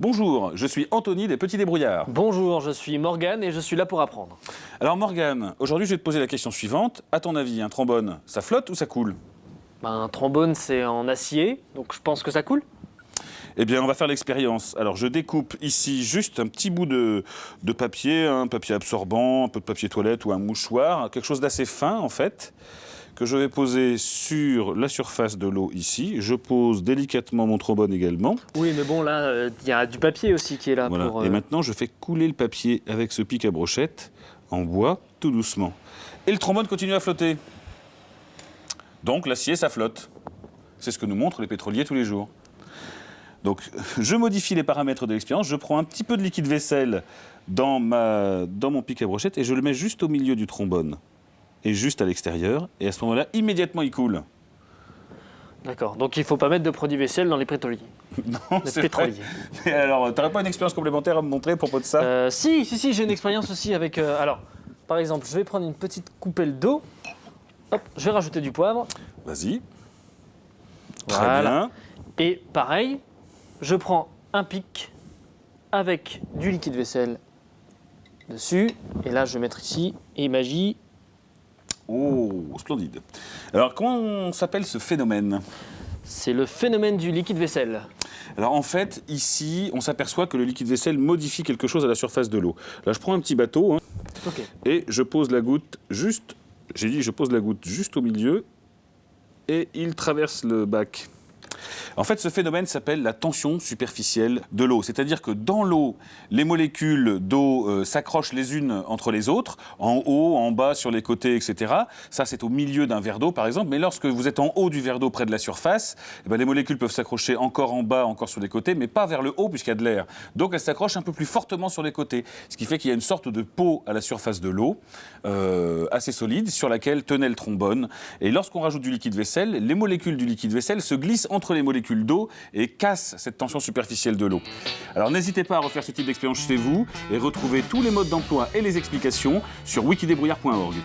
Bonjour, je suis Anthony des Petits Débrouillards. Bonjour, je suis Morgane et je suis là pour apprendre. Alors Morgane, aujourd'hui je vais te poser la question suivante. À ton avis, un trombone, ça flotte ou ça coule? Un trombone, c'est en acier, donc je pense que ça coule. Eh bien, on va faire l'expérience. Alors, je découpe ici juste un petit bout de papier, un papier absorbant, un peu de papier toilette ou un mouchoir, quelque chose d'assez fin en fait, que je vais poser sur la surface de l'eau ici. Je pose délicatement mon trombone également. Oui, mais bon, là, il y a du papier aussi qui est là Voilà. pour... Et maintenant, je fais couler le papier avec ce pic à brochette en bois, tout doucement. Et le trombone continue à flotter. Donc, l'acier, ça flotte. C'est ce que nous montrent les pétroliers tous les jours. Donc, je modifie les paramètres de l'expérience, je prends un petit peu de liquide vaisselle dans mon pic à brochette et je le mets juste au milieu du trombone et juste à l'extérieur. Et à ce moment-là, immédiatement, il coule. D'accord, donc il ne faut pas mettre de produits vaisselle dans les pétroliers. Non, Les c'est pétroliers. vrai. Mais alors, t'aurais pas une expérience complémentaire à me montrer à propos de ça? Si, j'ai une expérience aussi avec... alors, par exemple, je vais prendre une petite coupelle d'eau. Hop, je vais rajouter du poivre. Vas-y. Très Voilà. bien. Et pareil, je prends un pic avec du liquide vaisselle dessus. Et là, je vais mettre ici, et magie. Oh, splendide. Alors, comment s'appelle ce phénomène? C'est le phénomène du liquide vaisselle. Alors en fait, ici, on s'aperçoit que le liquide vaisselle modifie quelque chose à la surface de l'eau. Là, je prends un petit bateau Ok. et je pose la goutte juste... J'ai dit, je pose la goutte juste au milieu et il traverse le bac. En fait, ce phénomène s'appelle la tension superficielle de l'eau. C'est-à-dire que dans l'eau, les molécules d'eau s'accrochent les unes entre les autres, en haut, en bas, sur les côtés, etc. Ça, c'est au milieu d'un verre d'eau, par exemple. Mais lorsque vous êtes en haut du verre d'eau, près de la surface, eh ben, les molécules peuvent s'accrocher encore en bas, encore sur les côtés, mais pas vers le haut, puisqu'il y a de l'air. Donc, elles s'accrochent un peu plus fortement sur les côtés. Ce qui fait qu'il y a une sorte de peau à la surface de l'eau, assez solide, sur laquelle tenait le trombone. Et lorsqu'on rajoute du liquide vaisselle, les molécules du liquide vaisselle se glissent entre les molécules d'eau et casse cette tension superficielle de l'eau. Alors n'hésitez pas à refaire ce type d'expérience chez vous et retrouvez tous les modes d'emploi et les explications sur wikidébrouillard.org.